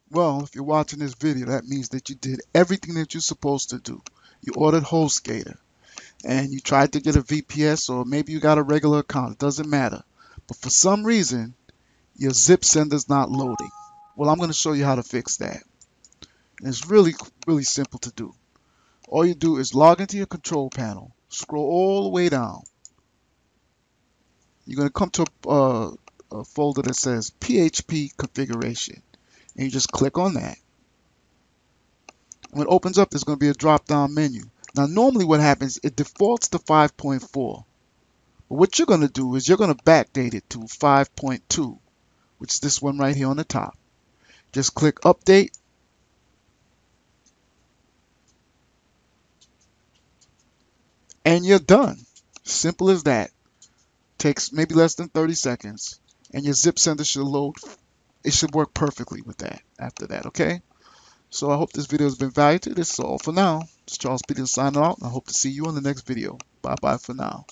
Well, if you're watching this video, that means that you did everything that you're supposed to do. You ordered HostGator and you tried to get a VPS, or maybe you got a regular account. It doesn't matter. But for some reason, your zip sender's not loading. Well, I'm going to show you how to fix that. And it's really simple to do. All you do is log into your control panel, scroll all the way down. You're going to come to a folder that says PHP configuration, and you just click on that. When it opens up, there's going to be a drop-down menu. Now, normally what happens, it defaults to 5.4. But what you're going to do is you're going to backdate it to 5.2, which is this one right here on the top. Just click Update, and you're done. Simple as that. Takes maybe less than 30 seconds, and your zip sender should load. It should work perfectly with that after that, okay? So I hope this video has been valuable. This is all for now. It's Charles Peterson signing out, and I hope to see you on the next video. Bye-bye for now.